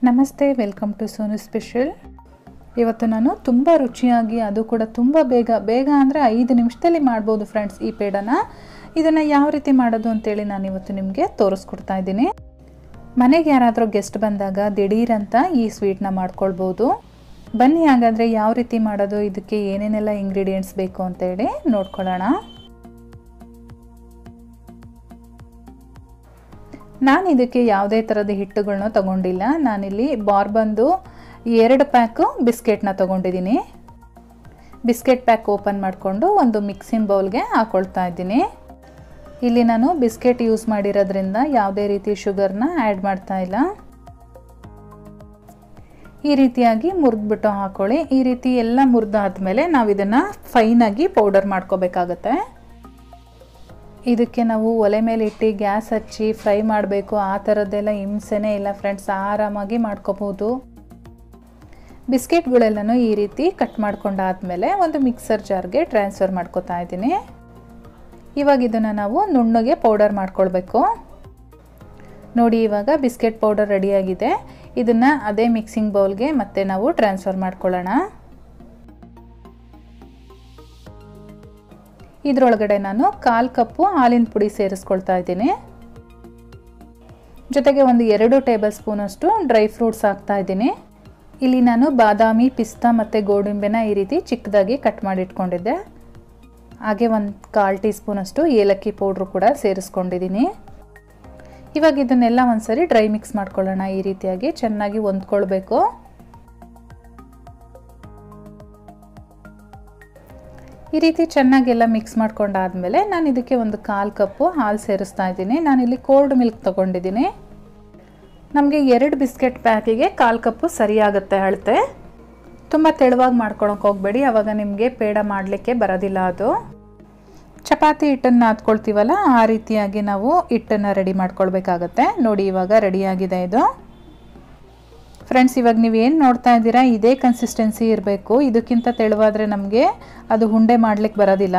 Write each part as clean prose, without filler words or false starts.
ನಮಸ್ತೆ, welcome to Sonu special. ಇವತ್ತು ನಾನು ತುಂಬ ರುಚಿಯಾಗಿ, ಅದು ಕೂಡ ತುಂಬ ಬೇಗ ಅಂದರೆ 5 ನಿಮಿಷದಲ್ಲಿ ಮಾಡ್ಬೋದು ಫ್ರೆಂಡ್ಸ್ ಈ ಪೇಡನ. ಇದನ್ನು ಯಾವ ರೀತಿ ಮಾಡೋದು ಅಂತೇಳಿ ನಾನು ಇವತ್ತು ನಿಮಗೆ ತೋರಿಸ್ಕೊಡ್ತಾ ಇದ್ದೀನಿ. ಮನೆಗೆ ಯಾರಾದರೂ ಗೆಸ್ಟ್ ಬಂದಾಗ ದಿಢೀರಂತ ಈ ಸ್ವೀಟ್ನ ಮಾಡ್ಕೊಳ್ಬೋದು. ಬನ್ನಿ ಹಾಗಾದರೆ ಯಾವ ರೀತಿ ಮಾಡೋದು, ಇದಕ್ಕೆ ಏನೇನೆಲ್ಲ ಇಂಗ್ರೀಡಿಯೆಂಟ್ಸ್ ಬೇಕು ಅಂತೇಳಿ ನೋಡ್ಕೊಳ್ಳೋಣ. ನಾನು ಇದಕ್ಕೆ ಯಾವುದೇ ಥರದ ಹಿಟ್ಟುಗಳನ್ನ ತಗೊಂಡಿಲ್ಲ. ನಾನಿಲ್ಲಿ ಬಾರ್ಬಂದು 2 ಪ್ಯಾಕು ಬಿಸ್ಕೆಟ್ನ ತೊಗೊಂಡಿದ್ದೀನಿ. ಬಿಸ್ಕೆಟ್ ಪ್ಯಾಕ್ ಓಪನ್ ಮಾಡಿಕೊಂಡು ಒಂದು ಮಿಕ್ಸಿಂಗ್ ಬೌಲ್ಗೆ ಹಾಕ್ಕೊಳ್ತಾ ಇದ್ದೀನಿ. ಇಲ್ಲಿ ನಾನು ಬಿಸ್ಕೆಟ್ ಯೂಸ್ ಮಾಡಿರೋದ್ರಿಂದ ಯಾವುದೇ ರೀತಿ ಶುಗರ್ನ ಆ್ಯಡ್ ಮಾಡ್ತಾ ಇಲ್ಲ. ಈ ರೀತಿಯಾಗಿ ಮುರಿದ್ಬಿಟ್ಟು ಹಾಕ್ಕೊಳ್ಳಿ. ಈ ರೀತಿ ಎಲ್ಲ ಮುರಿದಾದ್ಮೇಲೆ ನಾವು ಇದನ್ನು ಫೈನಾಗಿ ಪೌಡರ್ ಮಾಡ್ಕೋಬೇಕಾಗತ್ತೆ. ಇದಕ್ಕೆ ನಾವು ಒಲೆ ಮೇಲೆ ಇಟ್ಟು ಗ್ಯಾಸ್ ಹಚ್ಚಿ ಫ್ರೈ ಮಾಡಬೇಕು ಆ ಥರದ್ದೆಲ್ಲ ಹಿಂಸೆನೇ ಇಲ್ಲ ಫ್ರೆಂಡ್ಸ್, ಆರಾಮಾಗಿ ಮಾಡ್ಕೋಬೋದು. ಬಿಸ್ಕೆಟ್ಗಳೆಲ್ಲನೂ ಈ ರೀತಿ ಕಟ್ ಮಾಡ್ಕೊಂಡಾದ್ಮೇಲೆ ಒಂದು ಮಿಕ್ಸರ್ ಜಾರ್ಗೆ ಟ್ರಾನ್ಸ್ಫರ್ ಮಾಡ್ಕೋತಾ ಇದ್ದೀನಿ. ಇವಾಗ ಇದನ್ನು ನಾವು ನುಣ್ಣಗೆ ಪೌಡರ್ ಮಾಡ್ಕೊಳ್ಬೇಕು. ನೋಡಿ, ಇವಾಗ ಬಿಸ್ಕೆಟ್ ಪೌಡರ್ ರೆಡಿಯಾಗಿದೆ. ಇದನ್ನು ಅದೇ ಮಿಕ್ಸಿಂಗ್ ಬೌಲ್ಗೆ ಮತ್ತೆ ನಾವು ಟ್ರಾನ್ಸ್ಫರ್ ಮಾಡ್ಕೊಳ್ಳೋಣ. ಇದರೊಳಗಡೆ ನಾನು 1/4 ಕಪ್ಪು ಹಾಲಿನ ಪುಡಿ ಸೇರಿಸ್ಕೊಳ್ತಾ ಇದ್ದೀನಿ. ಜೊತೆಗೆ ಒಂದು 2 ಟೇಬಲ್ ಸ್ಪೂನಷ್ಟು ಡ್ರೈ ಫ್ರೂಟ್ಸ್ ಹಾಕ್ತಾ ಇದ್ದೀನಿ. ಇಲ್ಲಿ ನಾನು ಬಾದಾಮಿ, ಪಿಸ್ತಾ ಮತ್ತು ಗೋಡಂಬಿನ ಈ ರೀತಿ ಚಿಕ್ಕದಾಗಿ ಕಟ್ ಮಾಡಿ ಇಟ್ಕೊಂಡಿದ್ದೆ. ಹಾಗೆ ಒಂದು 1/4 ಟೀ ಸ್ಪೂನಷ್ಟು ಏಲಕ್ಕಿ ಪೌಡ್ರು ಕೂಡ ಸೇರಿಸ್ಕೊಂಡಿದ್ದೀನಿ. ಇವಾಗ ಇದನ್ನೆಲ್ಲ ಒಂದ್ಸರಿ ಡ್ರೈ ಮಿಕ್ಸ್ ಮಾಡ್ಕೊಳ್ಳೋಣ. ಈ ರೀತಿಯಾಗಿ ಚೆನ್ನಾಗಿ ಹೊಂದ್ಕೊಳ್ಬೇಕು. ಈ ರೀತಿ ಚೆನ್ನಾಗೆಲ್ಲ ಮಿಕ್ಸ್ ಮಾಡ್ಕೊಂಡಾದ್ಮೇಲೆ ನಾನು ಇದಕ್ಕೆ ಒಂದು 1/4 ಕಪ್ಪು ಹಾಲು ಸೇರಿಸ್ತಾ ಇದ್ದೀನಿ. ನಾನಿಲ್ಲಿ ಕೋಲ್ಡ್ ಮಿಲ್ಕ್ ತೊಗೊಂಡಿದ್ದೀನಿ. ನಮಗೆ 2 ಬಿಸ್ಕೆಟ್ ಪ್ಯಾಕಿಗೆ 1/4 ಕಪ್ಪು ಸರಿಯಾಗುತ್ತೆ ಅಳತೆ. ತುಂಬ ತೆಳುವಾಗಿ ಮಾಡ್ಕೊಳಕ್ಕೆ ಹೋಗಬೇಡಿ, ಆವಾಗ ನಿಮಗೆ ಪೇಡ ಮಾಡಲಿಕ್ಕೆ ಬರೋದಿಲ್ಲ. ಅದು ಚಪಾತಿ ಹಿಟ್ಟನ್ನು ನಾದ್ಕೊಳ್ತೀವಲ್ಲ, ಆ ರೀತಿಯಾಗಿ ನಾವು ಹಿಟ್ಟನ್ನು ರೆಡಿ ಮಾಡ್ಕೊಳ್ಬೇಕಾಗತ್ತೆ. ನೋಡಿ, ಇವಾಗ ರೆಡಿಯಾಗಿದೆ ಇದು ಫ್ರೆಂಡ್ಸ್. ಇವಾಗ ನೀವೇನು ನೋಡ್ತಾ ಇದ್ದೀರಾ, ಇದೇ ಕನ್ಸಿಸ್ಟೆನ್ಸಿ ಇರಬೇಕು. ಇದಕ್ಕಿಂತ ತೆಳುವಾದರೆ ನಮಗೆ ಅದು ಉಂಡೆ ಮಾಡಲಿಕ್ಕೆ ಬರೋದಿಲ್ಲ.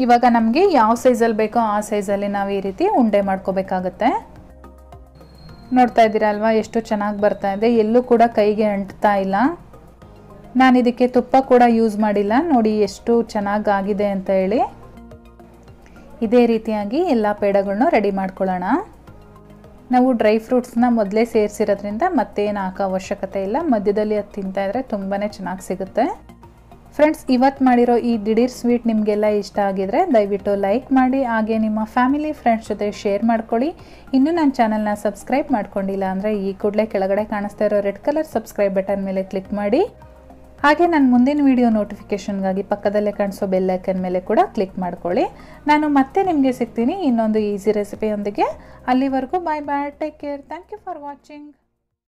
ಇವಾಗ ನಮಗೆ ಯಾವ ಸೈಜಲ್ಲಿ ಬೇಕೋ ಆ ಸೈಜಲ್ಲಿ ನಾವು ಈ ರೀತಿ ಉಂಡೆ ಮಾಡ್ಕೋಬೇಕಾಗತ್ತೆ. ನೋಡ್ತಾ ಇದ್ದೀರಾ ಅಲ್ವಾ, ಎಷ್ಟು ಚೆನ್ನಾಗಿ ಬರ್ತಾ ಇದೆ. ಎಲ್ಲೂ ಕೂಡ ಕೈಗೆ ಅಂಟ್ತಾ ಇಲ್ಲ. ನಾನು ಇದಕ್ಕೆ ತುಪ್ಪ ಕೂಡ ಯೂಸ್ ಮಾಡಿಲ್ಲ. ನೋಡಿ ಎಷ್ಟು ಚೆನ್ನಾಗಾಗಿದೆ ಅಂತ ಹೇಳಿ. ಇದೇ ರೀತಿಯಾಗಿ ಎಲ್ಲ ಪೇಡಗಳನ್ನೂ ರೆಡಿ ಮಾಡ್ಕೊಳ್ಳೋಣ. ನಾವು ಡ್ರೈ ಫ್ರೂಟ್ಸ್ನ ಮೊದಲೇ ಸೇರಿಸಿರೋದ್ರಿಂದ ಮತ್ತೇನು ಹಾಕೋ ಅವಶ್ಯಕತೆ ಇಲ್ಲ. ಮಧ್ಯದಲ್ಲಿ ಅದು ತಿಂತಾಯಿದ್ರೆ ತುಂಬಾ ಚೆನ್ನಾಗಿ ಸಿಗುತ್ತೆ ಫ್ರೆಂಡ್ಸ್. ಇವತ್ತು ಮಾಡಿರೋ ಈ ದಿಢೀರ್ ಸ್ವೀಟ್ ನಿಮಗೆಲ್ಲ ಇಷ್ಟ ಆಗಿದರೆ ದಯವಿಟ್ಟು ಲೈಕ್ ಮಾಡಿ, ಹಾಗೆ ನಿಮ್ಮ ಫ್ಯಾಮಿಲಿ ಫ್ರೆಂಡ್ಸ್ ಜೊತೆ ಶೇರ್ ಮಾಡ್ಕೊಳ್ಳಿ. ಇನ್ನೂ ನನ್ನ ಚಾನಲ್ನ ಸಬ್ಸ್ಕ್ರೈಬ್ ಮಾಡ್ಕೊಂಡಿಲ್ಲ ಅಂದರೆ ಈ ಕೂಡಲೇ ಕೆಳಗಡೆ ಕಾಣಿಸ್ತಾ ಇರೋ ರೆಡ್ ಕಲರ್ ಸಬ್ಸ್ಕ್ರೈಬ್ ಬಟನ್ ಮೇಲೆ ಕ್ಲಿಕ್ ಮಾಡಿ. ಹಾಗೆ ನನ್ನ ಮುಂದಿನ ವಿಡಿಯೋ ನೋಟಿಫಿಕೇಷನ್ಗಾಗಿ ಪಕ್ಕದಲ್ಲೇ ಕಾಣಿಸೋ ಬೆಲ್ ಐಕನ್ ಮೇಲೆ ಕೂಡ ಕ್ಲಿಕ್ ಮಾಡ್ಕೊಳ್ಳಿ. ನಾನು ಮತ್ತೆ ನಿಮಗೆ ಸಿಗ್ತೀನಿ ಇನ್ನೊಂದು ಈಸಿ ರೆಸಿಪಿಯೊಂದಿಗೆ. ಅಲ್ಲಿವರೆಗೂ bye bye, take care, thank you for watching.